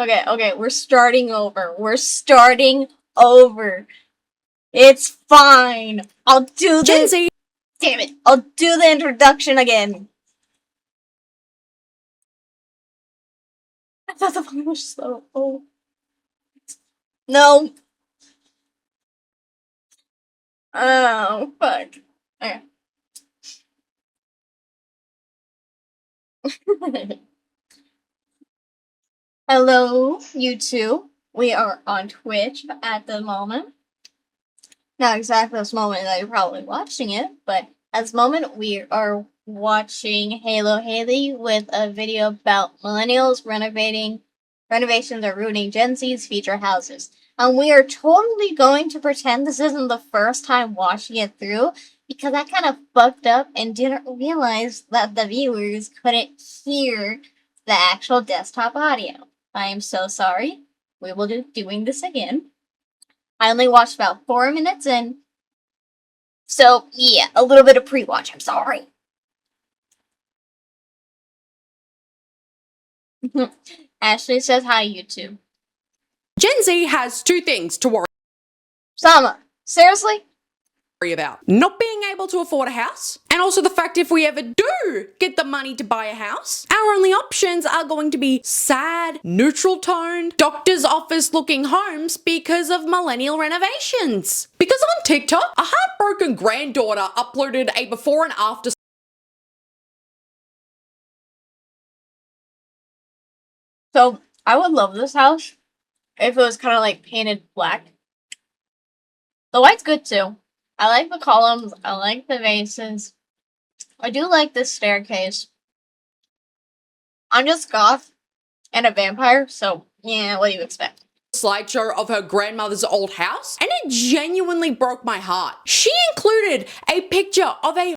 Okay, we're starting over. We're starting over. It's fine. I'll do Gen this. Z. Damn it. I'll do the introduction again. I thought the volume was slow. Oh. No. Oh, fuck. Okay. Hello, YouTube. We are on Twitch at the moment. Not exactly this moment that you're probably watching it, but at this moment we are watching HayloHayley with a video about millennials renovations are ruining Gen Z's future houses. And we are totally going to pretend this isn't the first time watching it through, because I kind of fucked up and didn't realize that the viewers couldn't hear the actual desktop audio. I am so sorry. We will be doing this again. I only watched about 4 minutes in. So, yeah, a little bit of pre-watch. I'm sorry. Ashley says hi, YouTube. Gen Z has two things to worry Sama, seriously? about. Not being able to afford a house, and also the fact if we ever do get the money to buy a house, our only options are going to be sad, neutral toned, doctor's office looking homes because of millennial renovations. Because on TikTok, a heartbroken granddaughter uploaded a before and after. So, I would love this house if it was kind of like painted black. The white's good too. I like the columns, I like the vases. I do like this staircase. I'm just goth and a vampire, so yeah, what do you expect? Slideshow of her grandmother's old house, and it genuinely broke my heart. She included a picture of a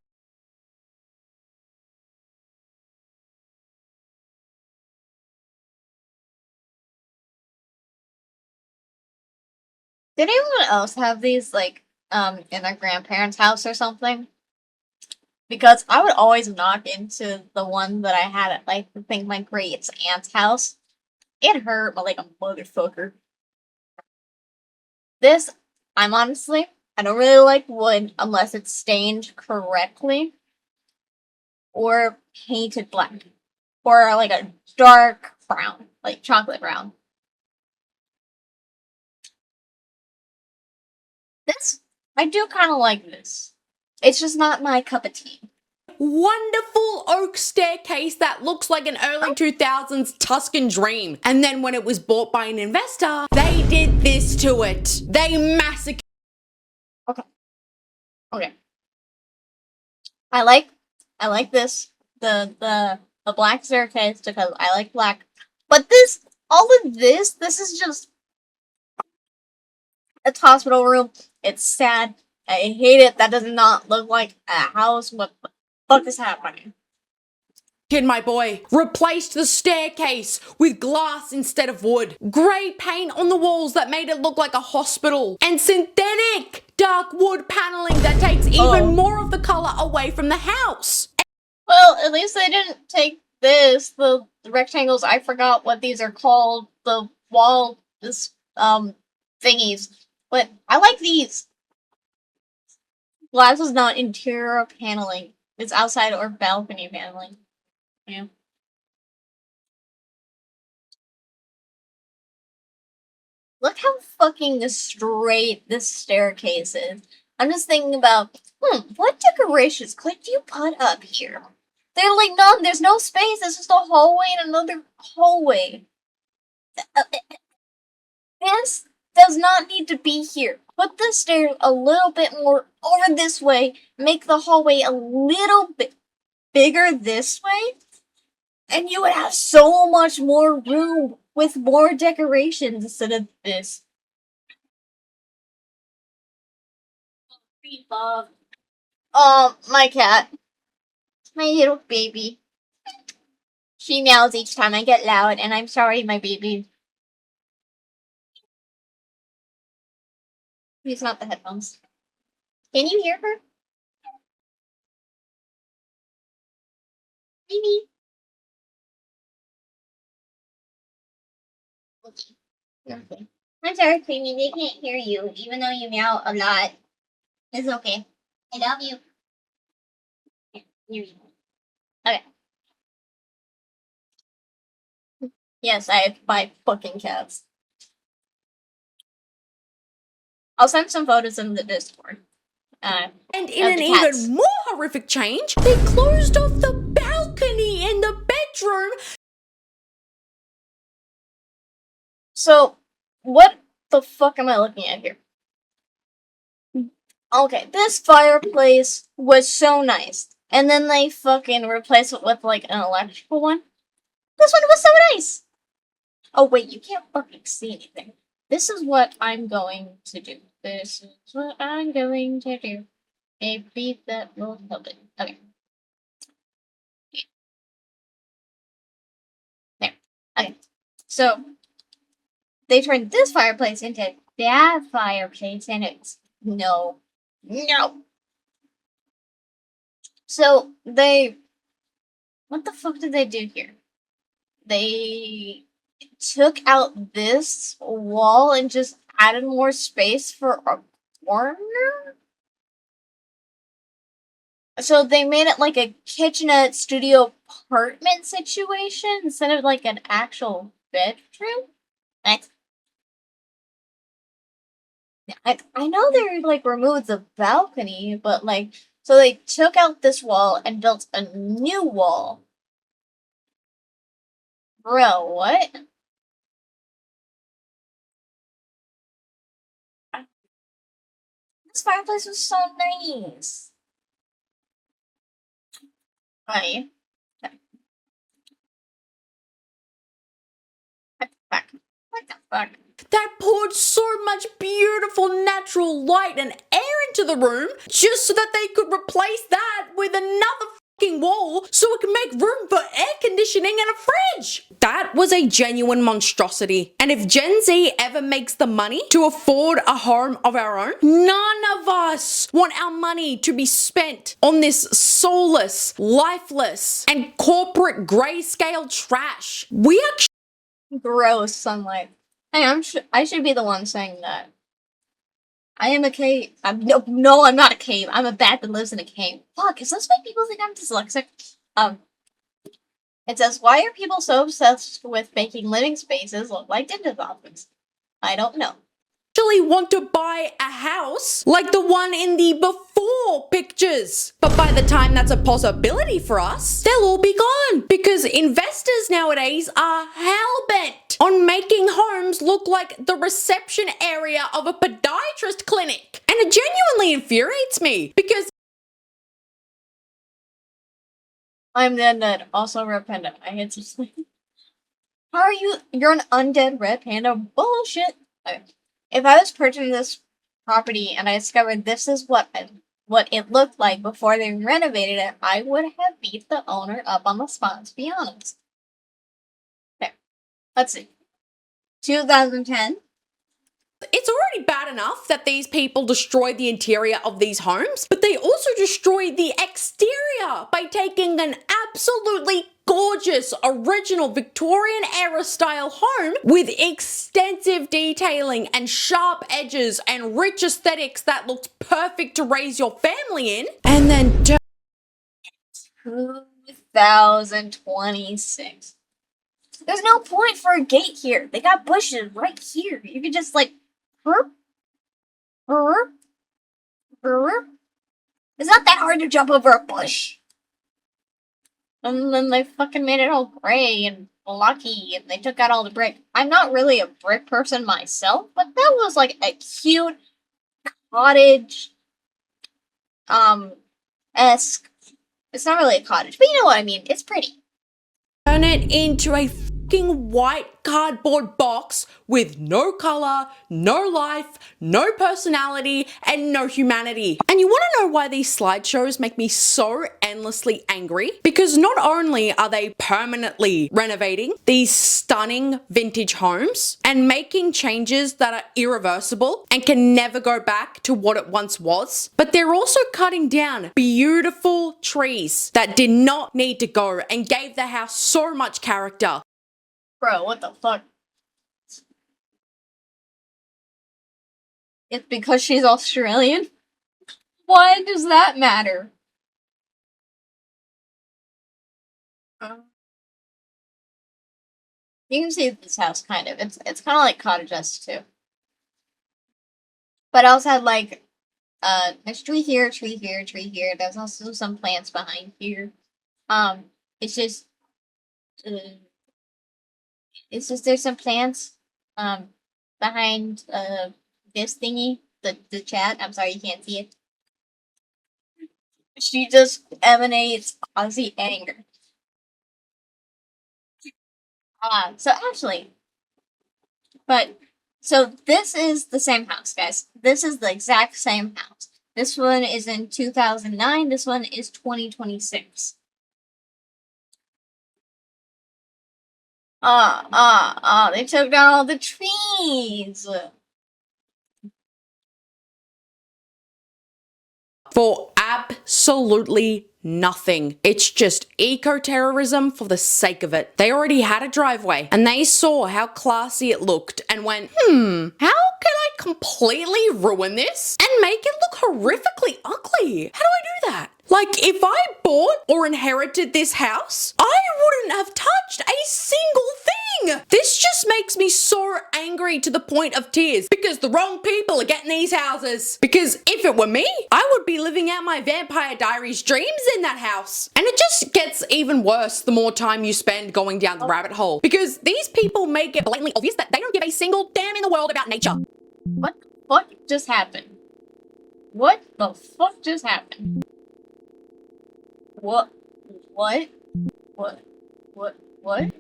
Did anyone else have these, like, in their grandparents' house or something? Because I would always knock into the one that I had at, like, I think my great aunt's house. It hurt like a motherfucker. This, I don't really like wood unless it's stained correctly or painted black or like a dark brown, like chocolate brown. This, I do kind of like this. It's just not my cup of tea. wonderful oak staircase that looks like an early 2000s Tuscan dream. And then when it was bought by an investor, they did this to it. They massacred. Okay. I like this. The black staircase because I like black. But all of this is just a hospital room. It's sad. I hate it. That does not look like a house. What the fuck is happening? My boy replaced the staircase with glass instead of wood, grey paint on the walls that made it look like a hospital, and synthetic dark wood paneling that takes even more of the color away from the house. Well, at least they didn't take the rectangles. I forgot what these are called. The wall thingies. But I like these. Glass is not interior paneling. It's outside or balcony paneling. Yeah. Look how fucking straight this staircase is. I'm just thinking about, what decorations could you put up here? They're like, none, there's no space, it's just a hallway and another hallway. This does not need to be here. Put the stairs a little bit more over this way, make the hallway a little bit bigger this way, and you would have so much more room with more decorations instead of this. Oh, my cat. My little baby. She meows each time I get loud, and I'm sorry, my baby. Use not the headphones. Can you hear her? Baby. Okay. I'm sorry, Creamy. They can't hear you, even though you meow a lot. It's okay. I love you. Yeah, hear you. Okay. Yes, I have 5 fucking cats. I'll send some photos in the Discord. And in Of an the cats. even more horrific change, they closed off the balcony in the bedroom. So, what the fuck am I looking at here? Okay, this fireplace was so nice. And then they fucking replaced it with like an electrical one. This one was so nice! Oh wait, you can't fucking see anything. This is what I'm going to do. This is what I'm going to do. A beat that will help it. Okay. There. Okay. So, they turned this fireplace into that fireplace, and it's no. No! So, what the fuck did they do here? They took out this wall and just added more space for a corner? So they made it like a kitchenette studio apartment situation instead of like an actual bedroom? I know they like removed the balcony, but like, so they took out this wall and built a new wall. Bro, what? This fireplace was so nice. Right. Back. What the fuck? That poured so much beautiful natural light and air into the room just so that they could replace that with another fucking wall so it could make room for air conditioning and a fridge. That was a genuine monstrosity. And if Gen Z ever makes the money to afford a home of our own, none of us want our money to be spent on this soulless, lifeless, and corporate grayscale trash. We actually Gross sunlight. Hey, I should be the one saying that. I am a cave. No, I'm not a cave. I'm a bat that lives in a cave. Fuck, is this why people think I'm dyslexic? It says, why are people so obsessed with making living spaces look like dentist offices? I don't know. want to buy a house like the one in the before pictures. But by the time that's a possibility for us, they'll all be gone because investors nowadays are hell-bent on making homes look like the reception area of a podiatrist clinic. And it genuinely infuriates me because I'm the undead, also red panda. I hate some sleep. How are you? You're an undead red panda? Bullshit. Okay. If I was purchasing this property and I discovered this is what it looked like before they renovated it, I would have beat the owner up on the spot, to be honest. There. Let's see. 2010. it's already bad enough that these people destroyed the interior of these homes, but they also destroyed the exterior by taking an absolutely gorgeous, original Victorian era style home with extensive detailing and sharp edges and rich aesthetics that looked perfect to raise your family in, and then 2026. There's no point for a gate here. They got bushes right here. You could just like, burp, burp, burp. It's not that hard to jump over a bush. And then they fucking made it all gray and blocky, and they took out all the brick. I'm not really a brick person myself, but that was like a cute cottage, esque. It's not really a cottage, but you know what I mean. It's pretty. turn it into a fucking white cardboard box with no color, no life, no personality, and no humanity. And you want to know why these slideshows make me so endlessly angry? Because not only are they permanently renovating these stunning vintage homes and making changes that are irreversible and can never go back to what it once was, but they're also cutting down beautiful trees that did not need to go and gave the house so much character. Bro, what the fuck? It's because she's Australian? Why does that matter? You can see this house kind of. It's kind of like cottages too. But I also had like there's tree here, tree here, tree here. There's also some plants behind here. It's just uh, there's some plants behind this thingy, the chat. I'm sorry you can't see it. She just emanates Aussie anger. So actually, but so this is the same house, guys. This is the exact same house. This one is in 2009. This one is 2026. They took down all the trees. For absolutely nothing. It's just eco-terrorism for the sake of it. They already had a driveway and they saw how classy it looked and went, how can I completely ruin this and make it look horrifically ugly? How do I do that? Like, if I bought or inherited this house, I wouldn't have touched a single thing. This just makes me so angry to the point of tears because the wrong people are getting these houses. Because if it were me, I would be living out my Vampire Diaries dreams in that house. And it just gets even worse the more time you spend going down the rabbit hole. Because these people make it blatantly obvious that they don't give a single damn in the world about nature. What the fuck just happened? What the fuck just happened? What? What? What? What? What?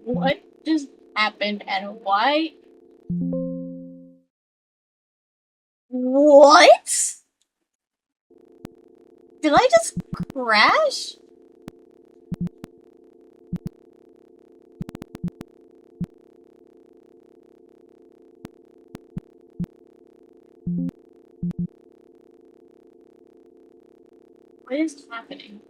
What just happened and why? What? Did I just crash? What is happening?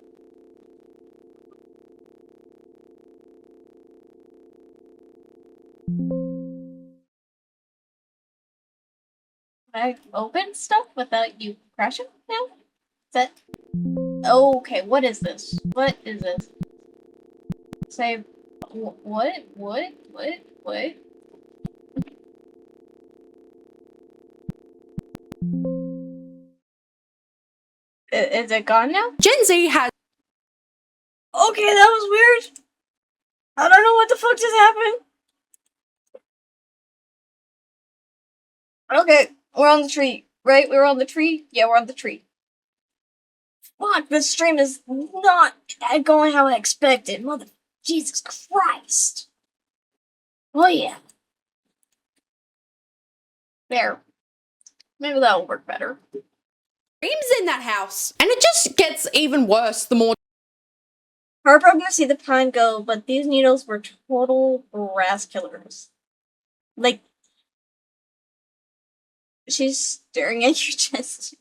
Can I open stuff without you crashing now? Is that... Okay, what is this? What is this? Say... What? What? What? What? Is it gone now? Gen Z has... Okay, that was weird. I don't know what the fuck just happened. Okay, we're on the tree, right? We're on the tree? Yeah, we're on the tree. Fuck, this stream is not going how I expected. Mother... Jesus Christ. Oh yeah. There. Maybe that'll work better. dreams in that house. And it just gets even worse the more Heartbroken to see the pine go, but these needles were total grass killers. Like, she's staring at your chest.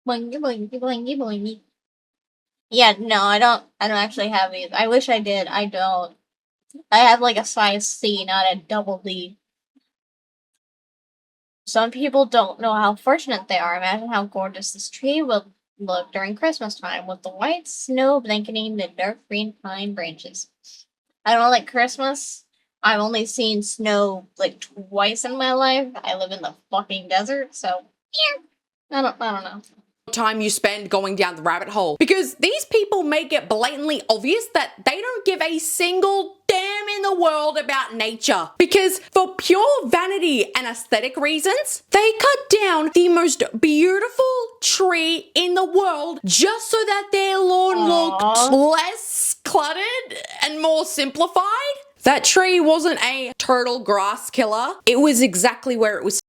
Boingy, boingy, boingy, boingy. Yeah, no, I don't actually have these. I wish I did. I don't. I have like a size C, not a double D. Some people don't know how fortunate they are. Imagine how gorgeous this tree will look during Christmas time with the white snow blanketing the dark green pine branches. I don't like Christmas. I've only seen snow like twice in my life. I live in the fucking desert, so yeah. I don't know. time you spend going down the rabbit hole. Because these people make it blatantly obvious that they don't give a single damn in the world about nature. Because for pure vanity and aesthetic reasons, they cut down the most beautiful tree in the world just so that their lawn looked less cluttered and more simplified. That tree wasn't a total grass killer. It was exactly where it was.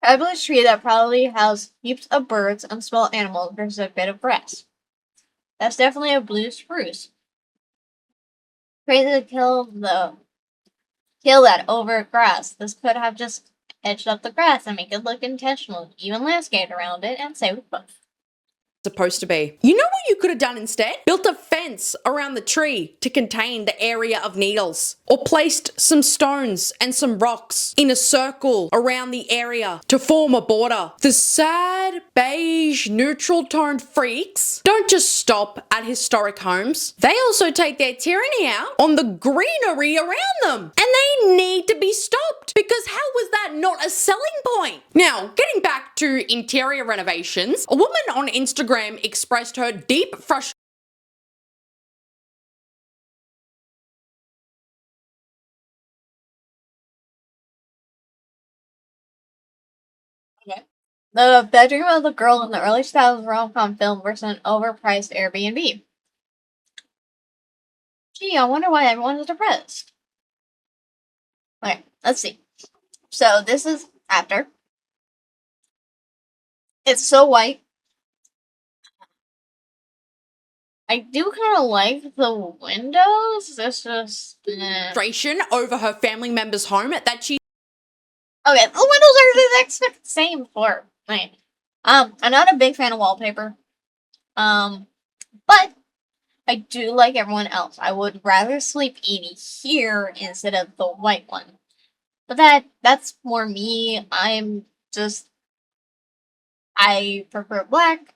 Fabulous tree that probably housed heaps of birds and small animals versus a bit of grass. That's definitely a blue spruce. Crazy to kill that over grass. This could have just edged up the grass and make it look intentional, even landscaped around it, and say with both. supposed to be. You know what you could have done instead? Built a fence around the tree to contain the area of needles. Or placed some stones and some rocks in a circle around the area to form a border. The sad, beige, neutral toned freaks don't just stop at historic homes. They also take their tyranny out on the greenery around them. And they need to be stopped, because how was that not a selling point? Now, getting back to interior renovations, a woman on Instagram expressed her deep frustration. Okay. The bedroom of the girl in the early 2000s rom-com film versus an overpriced Airbnb. Gee, I wonder why everyone is depressed. Okay, let's see. So this is after. It's so white. I do kind of like the windows. It's just Frustration over her family member's home that she okay. The windows are the exact same for right. I'm not a big fan of wallpaper. But I do like everyone else. I would rather sleep in here instead of the white one. But that's more me. I prefer black.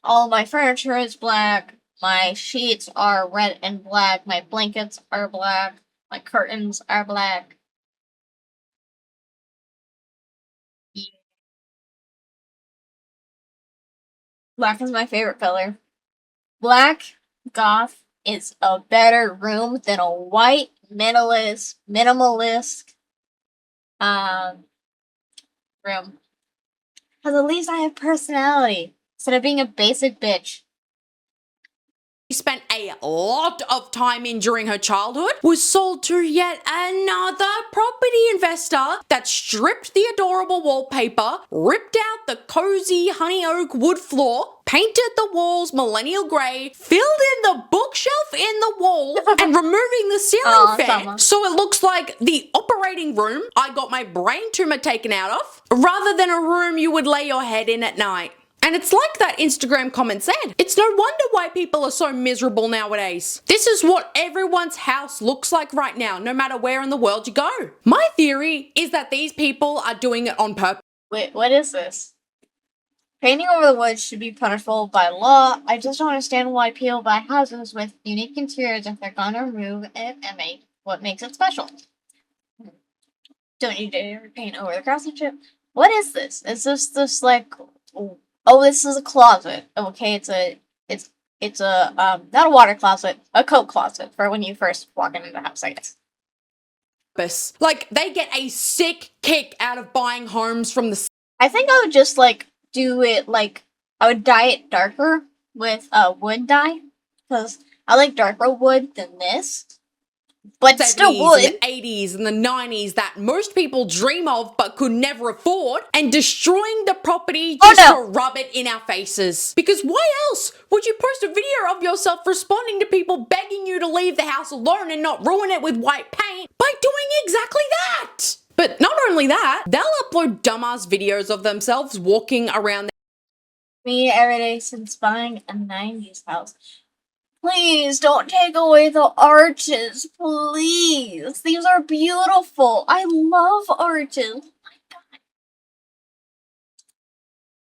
All my furniture is black. My sheets are red and black. My blankets are black. My curtains are black. Black is my favorite color. Black goth is a better room than a white minimalist room. Because at least I have personality instead of being a basic bitch. spent a lot of time in during her childhood was sold to yet another property investor that stripped the adorable wallpaper, ripped out the cozy honey oak wood floor, painted the walls millennial grey, filled in the bookshelf in the wall, and removing the ceiling fan so it looks like the operating room I got my brain tumor taken out of, rather than a room you would lay your head in at night. And it's like that Instagram comment said, it's no wonder why people are so miserable nowadays. This is what everyone's house looks like right now, no matter where in the world you go. My theory is that these people are doing it on purpose. Wait, what is this? Painting over the woods should be punishable by law. I just don't understand why people buy houses with unique interiors if they're gonna remove it and make what makes it special. Don't you dare paint over the craftsmanship. What is this? Is this like... Oh, this is a closet. Okay, it's a not a water closet, a coat closet for when you first walk into the house, I guess. Like, they get a sick kick out of buying homes from the... I think I would just, do it, I would dye it darker with wood dye, because I like darker wood than this. But still wood. And the 80s and the 90s that most people dream of but could never afford, and destroying the property just to rub it in our faces. Because why else would you post a video of yourself responding to people begging you to leave the house alone and not ruin it with white paint by doing exactly that? But not only that, they'll upload dumbass videos of themselves walking around me every day since buying a 90s house. Please don't take away the arches, please. These are beautiful. I love arches. Oh my god.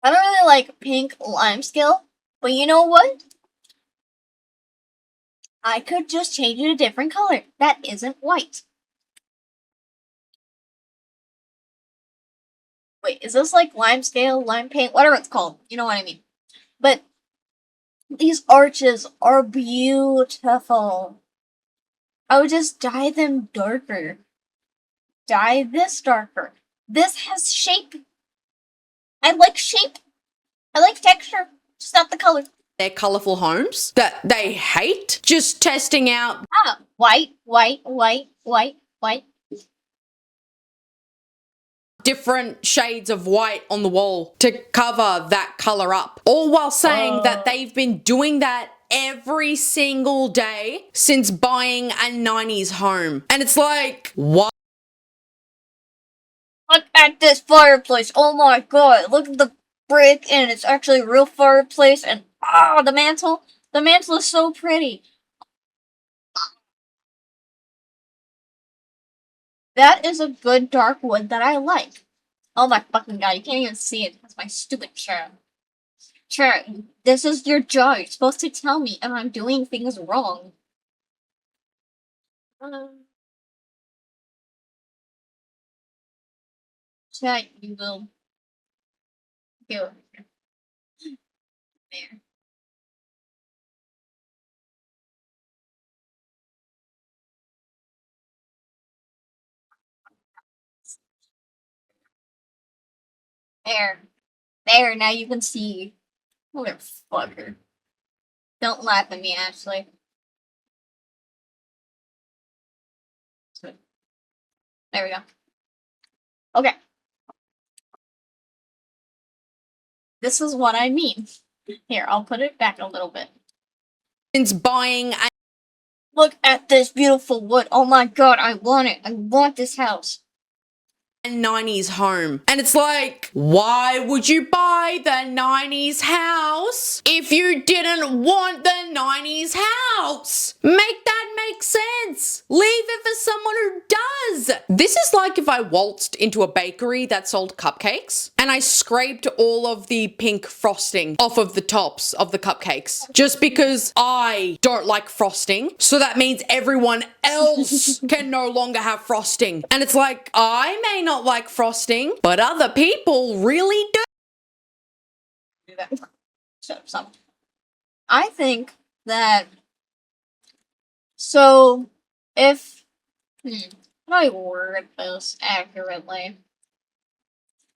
I don't really like pink limescale, but you know what? I could just change it a different color that isn't white. Wait, is this like limescale, lime paint, whatever it's called? You know what I mean. But these arches are beautiful. I would just dye them darker. Dye this darker. This has shape. I like shape. I like texture. Just not the color. Their colourful homes that they hate. Just testing out. White, white, white, white, white. Different shades of white on the wall to cover that colour up. All while saying that they've been doing that every single day since buying a 90s home. And it's like, what? Look at this fireplace. Oh my god. Look at the brick and it's actually a real fireplace, and the mantle. The mantle is so pretty. That is a good dark wood that I like. Oh my fucking god, you can't even see it. That's my stupid chair. Chair, this is your job. You're supposed to tell me if I'm doing things wrong. Chat, you will go there. There. There, now you can see. Motherfucker. Don't laugh at me, Ashley. There we go. Okay. This is what I mean. Here, I'll put it back a little bit. Since buying a Look at this beautiful wood. Oh my god, I want it. I want this house. 90s home. And it's like, why would you buy the 90s house if you didn't want the 90s house? Make that make sense. Leave it for someone who does. This is like if I waltzed into a bakery that sold cupcakes and I scraped all of the pink frosting off of the tops of the cupcakes just because I don't like frosting. So that means everyone else can no longer have frosting. And it's like, I may not like frosting, but other people really do. Shut up, some. I think that. So, if. How do I word this accurately?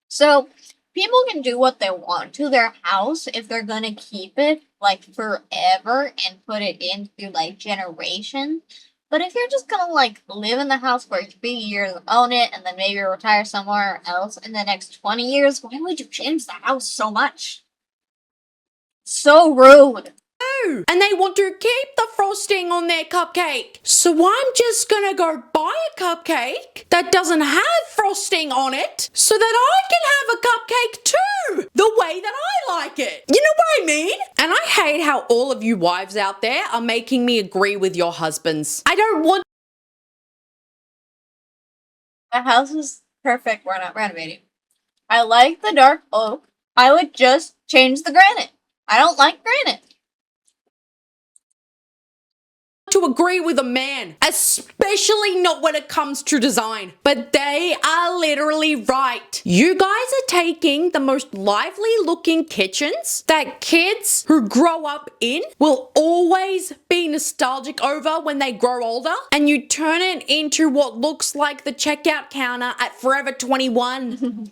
So, people can do what they want to their house if they're gonna keep it, like, forever and put it in through, like, generations. But if you're just gonna, like, live in the house for 3 years, own it, and then maybe retire somewhere else in the next 20 years, why would you change the house so much? So rude. And they want to keep the frosting on their cupcake. So I'm just gonna go buy a cupcake that doesn't have frosting on it so that I can have a cupcake too, the way that I like it. You know what I mean? And I hate how all of you wives out there are making me agree with your husbands. I don't want. The house is perfect. We're not renovating. I like the dark oak. I would just change the granite. I don't like granite. To agree with a man, especially not when it comes to design. But they are literally right. You guys are taking the most lively looking kitchens that kids who grow up in will always be nostalgic over when they grow older, and you turn it into what looks like the checkout counter at Forever 21.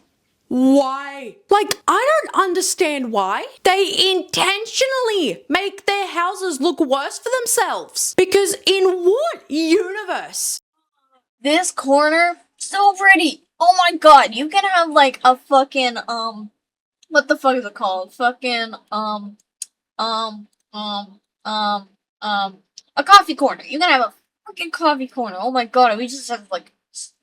Why? Like, I don't understand why they intentionally make their houses look worse for themselves. Because in what universe? This corner, so pretty. Oh my god, you can have like a fucking, what the fuck is it called? Fucking, a coffee corner. You can have a fucking coffee corner. Oh my god, we just have like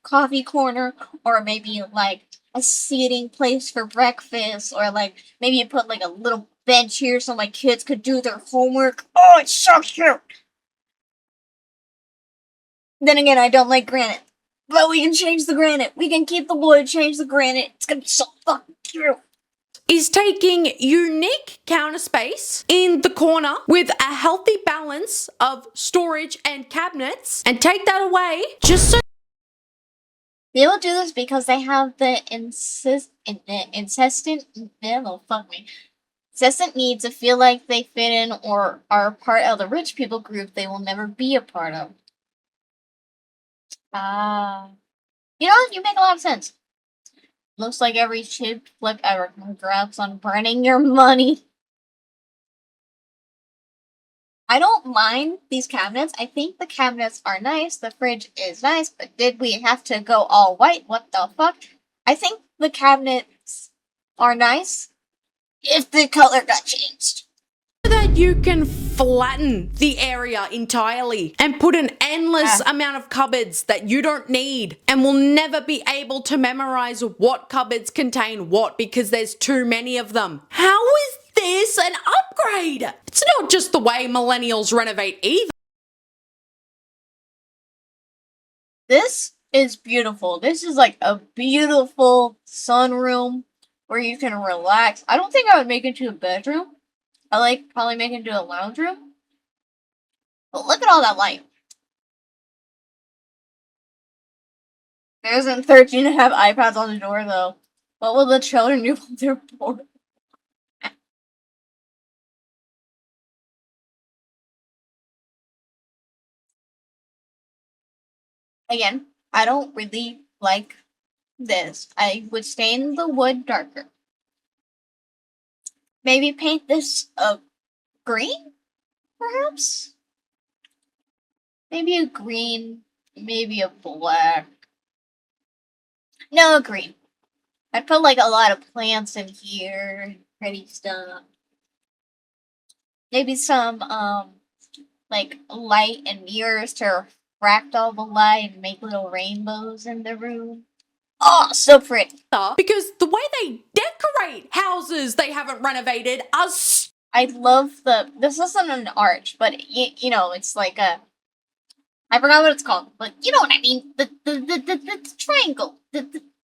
coffee corner, or maybe like a seating place for breakfast, or like maybe you put like a little bench here so my kids could do their homework. Oh, it's so cute. Then again, I don't like granite, but we can change the granite. We can keep the wood, change the granite. It's gonna be so fucking cute. Is taking unique counter space in the corner with a healthy balance of storage and cabinets and take that away just so. People do this because they have the incessant need to feel like they fit in or are part of the rich people group they will never be a part of. You know, you make a lot of sense. Looks like every chip flip ever. Congrats on burning your money. I don't mind these cabinets. I think the cabinets are nice. The fridge is nice, but did we have to go all white? What the fuck? I think the cabinets are nice if the color got changed. That you can flatten the area entirely and put an endless amount of cupboards that you don't need and will never be able to memorize what cupboards contain what because there's too many of them. How is this an upgrade? It's not just the way millennials renovate either. This is beautiful. This is like a beautiful sunroom where you can relax. I don't think I would make it into a bedroom. I like probably make it into a lounge room. But look at all that light. There isn't 13 to have iPads on the door though. What will the children do when they're bored? Again, I don't really like this. I would stain the wood darker. Maybe paint this green, perhaps? Maybe a green, maybe a black. No, a green. I'd put like a lot of plants in here, pretty stuff. Maybe some like light and mirrors to refract all the light and make little rainbows in the room. Oh, so pretty. Because the way they decorate houses they haven't renovated are I love this isn't an arch, but you know, it's like a, I forgot what it's called, but you know what I mean, the triangle,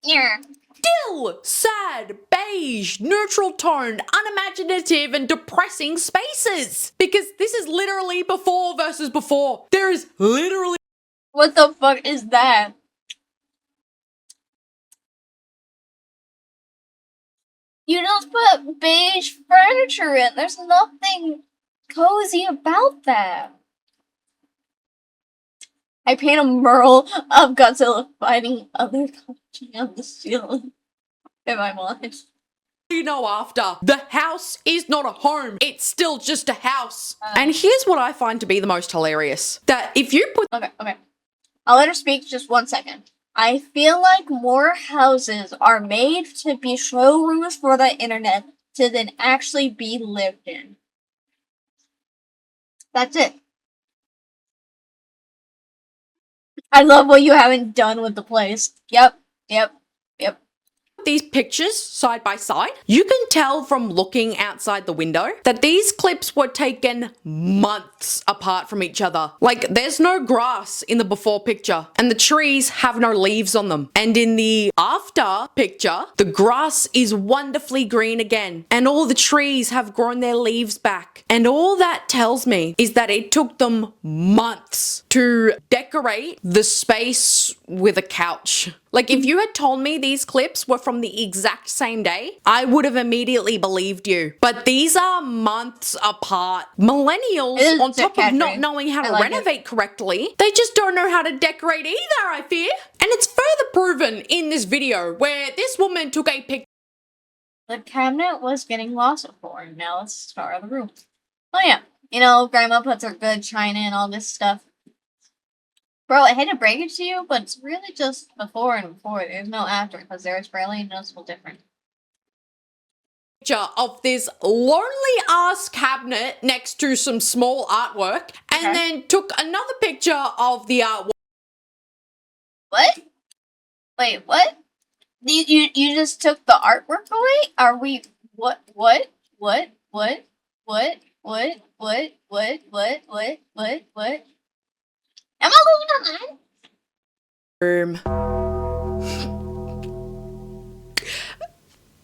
yeah. still sad, beige, neutral toned, unimaginative, and depressing spaces. Because this is literally before versus before. There is literally. What the fuck is that? You just put beige furniture in. There's nothing cozy about that. I paint a mural of Godzilla fighting other country on the ceiling in my mind. You know, after the house is not a home, it's still just a house. And here's what I find to be the most hilarious: that if you put. Okay. I'll let her speak just 1 second. I feel like more houses are made to be showrooms for the internet to then actually be lived in. That's it. I love what you haven't done with the place. Yep. These pictures side by side, you can tell from looking outside the window that these clips were taken months apart from each other. Like, there's no grass in the before picture and the trees have no leaves on them. And in the after picture, the grass is wonderfully green again and all the trees have grown their leaves back. And all that tells me is that it took them months to decorate the space with a couch. Like, if you had told me these clips were from the exact same day, I would have immediately believed you. But these are months apart. Millennials, on top of not knowing how to renovate correctly, they just don't know how to decorate either, I fear. And it's further proven in this video where this woman took a picture. The cabinet was getting lost before, and now it's the star of the room. Oh yeah, you know, Grandma puts her good china and all this stuff. Bro, I hate to break it to you, but it's really just before and before. There's no after, because there's barely a noticeable difference. Of this lonely ass cabinet next to some small artwork, and then took another picture of the artwork. What? Wait, what? You just took the artwork away? Are we what? Am I losing my mind?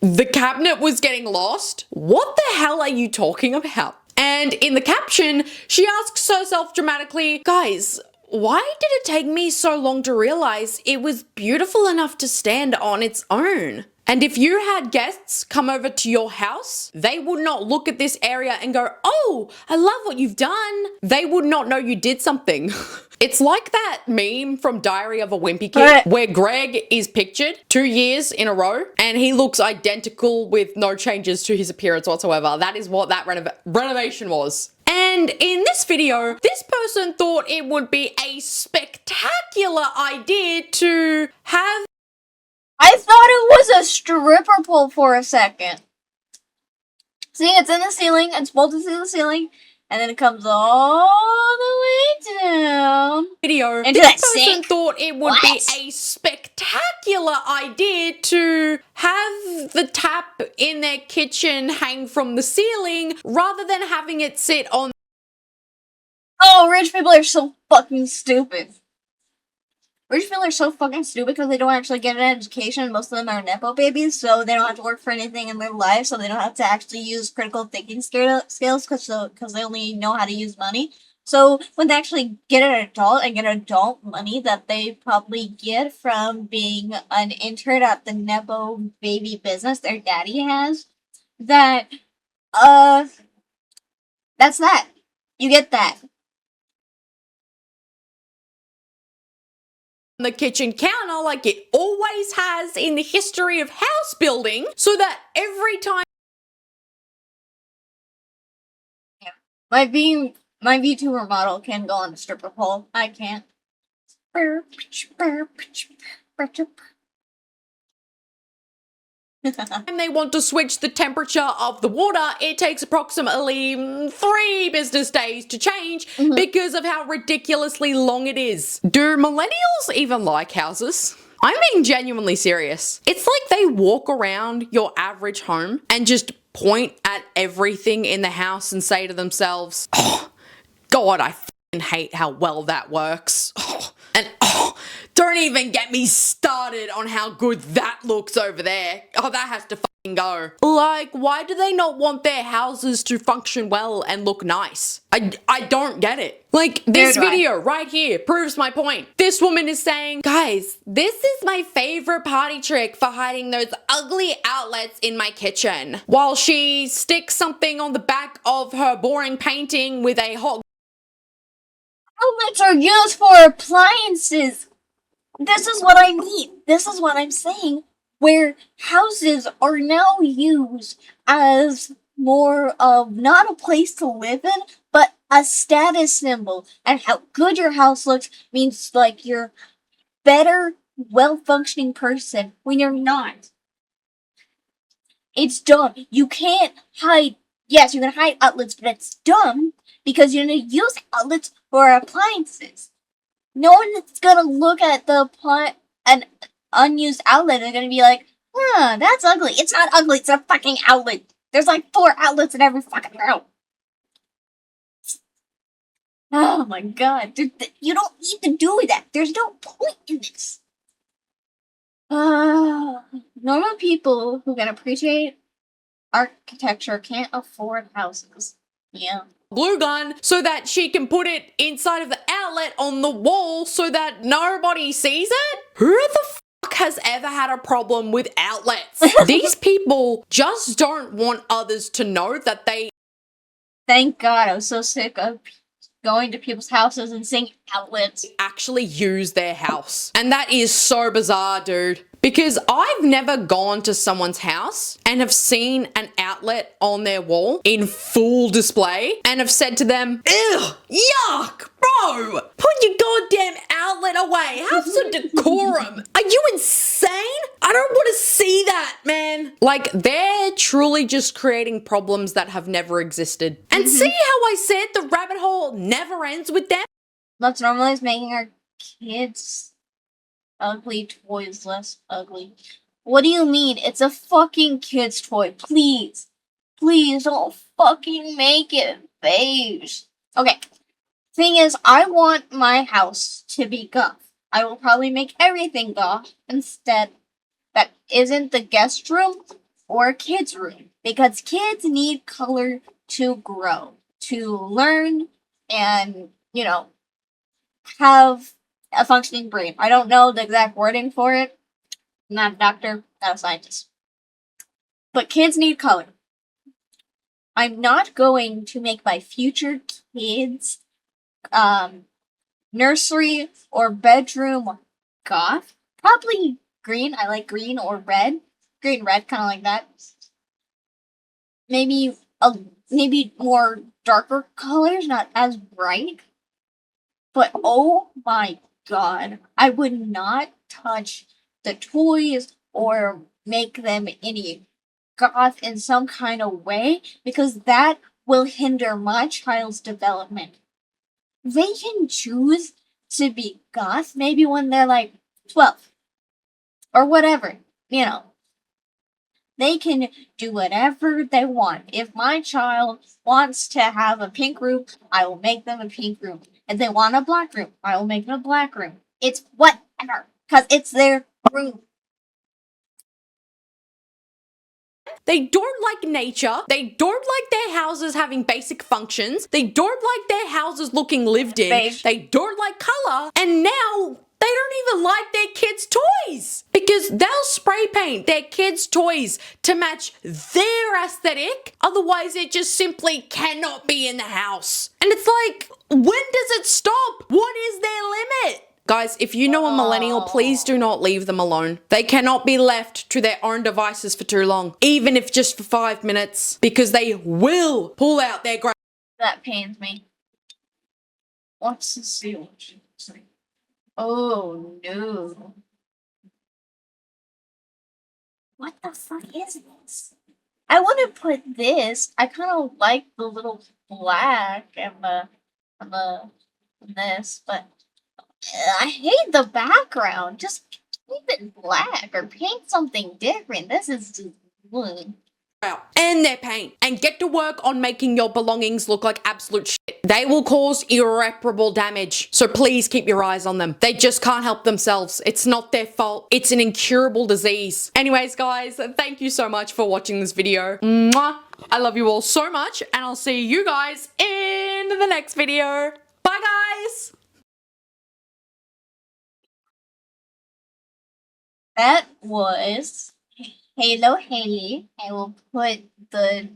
The cabinet was getting lost. What the hell are you talking about? And in the caption, she asks herself dramatically, guys, why did it take me so long to realize it was beautiful enough to stand on its own? And if you had guests come over to your house, they would not look at this area and go, oh, I love what you've done. They would not know you did something. It's like that meme from Diary of a Wimpy Kid where Greg is pictured 2 years in a row and he looks identical with no changes to his appearance whatsoever. That is what that renovation was. And in this video, this person thought it would be a spectacular idea to have. I thought it was a stripper pole for a second. See, it's in the ceiling. It's bolted to the ceiling. And then it comes all the way down. Video. Into This that person sink? thought it would be a spectacular idea to have the tap in their kitchen hang from the ceiling rather than having it sit on. Oh, rich people are so fucking stupid. Rich people are so fucking stupid because they don't actually get an education. Most of them are Nepo babies, so they don't have to work for anything in their life, so they don't have to actually use critical thinking skills because they only know how to use money. So when they actually get an adult and get adult money that they probably get from being an intern at the Nepo baby business their daddy has, that, that's that. You get that. The kitchen counter like it always has in the history of house building, so that every time My VTuber model can go on a stripper pole. I can't. they want to switch the temperature of the water, it takes approximately 3 business days to change because of how ridiculously long it is. Do millennials even like houses? I'm being genuinely serious. It's like they walk around your average home and just point at everything in the house and say to themselves, oh, God, I f***ing hate how well that works. Oh, and don't even get me started on how good that looks over there. Oh, that has to f***ing go. Like, why do they not want their houses to function well and look nice? I don't get it. Like, this video right here proves my point. This woman is saying, guys, this is my favorite party trick for hiding those ugly outlets in my kitchen. While she sticks something on the back of her boring painting with a hot. Outlets are used for appliances. This is what I mean. This is what I'm saying. Where houses are now used as more of not a place to live in, but a status symbol. And how good your house looks means like you're better, well-functioning person when you're not. It's dumb. You can't hide. Yes, you can hide outlets, but it's dumb because you're gonna use outlets for appliances. No one's gonna look at an unused outlet and gonna be like, that's ugly. It's not ugly, it's a fucking outlet. There's like 4 outlets in every fucking room. Oh my god, dude, you don't need to do that. There's no point in this. Normal people who can appreciate architecture can't afford houses. Yeah. Glue gun so that she can put it inside of the outlet on the wall so that nobody sees it? Who the fuck has ever had a problem with outlets? These people just don't want others to know that they. Thank God, I was so sick of going to people's houses and seeing outlets actually use their house. And that is so bizarre, dude. Because I've never gone to someone's house and have seen an outlet on their wall in full display and have said to them, ew, yuck, bro, put your goddamn outlet away, have some decorum. Are you insane? I don't want to see that, man. Like, they're truly just creating problems that have never existed. And see how I said the rabbit hole never ends with them? Let's normalize making our kids' ugly toys less ugly. What do you mean? It's a fucking kid's toy. Please. Please don't fucking make it beige. Okay. Thing is, I want my house to be goth. I will probably make everything goth instead. That isn't the guest room or kids' room. Because kids need color to grow, to learn, and, have a functioning brain. I don't know the exact wording for it. I'm not a doctor, not a scientist. But kids need color. I'm not going to make my future kids nursery or bedroom goth. Probably green. I like green or red. Green, red, kind of like that. Maybe more darker colors, not as bright. But oh my god, I would not touch the toys or make them any goth in some kind of way because that will hinder my child's development. They can choose to be goth maybe when they're like 12 or whatever, you know. They can do whatever they want. If my child wants to have a pink room, I will make them a pink room. If they want a black room, I will make them a black room. It's whatever, because it's their room. They don't like nature. They don't like their houses having basic functions. They don't like their houses looking lived in. Beige. They don't like color. And now they don't even like their kids' toys because they'll spray paint their kids' toys to match their aesthetic. Otherwise, it just simply cannot be in the house. And it's like, when does it stop? What is their limit? Guys, if you know a millennial, please do not leave them alone. They cannot be left to their own devices for too long, even if just for 5 minutes, because they will pull out their That pains me. What's the seal? Oh no. What the fuck is this? I want to put this. I kind of like the little black and this, but I hate the background. Just keep it black or paint something different. This is just and their paint and get to work on making your belongings look like absolute shit. They will cause irreparable damage. So please keep your eyes on them. They just can't help themselves. It's not their fault. It's an incurable disease. Anyways, guys, thank you so much for watching this video. Mwah. I love you all so much, and I'll see you guys in the next video. Bye, guys. That was HayloHayley. I will put the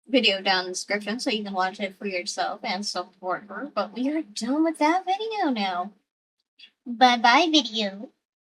video down in the description so you can watch it for yourself and support her. But we are done with that video now. Bye bye, video.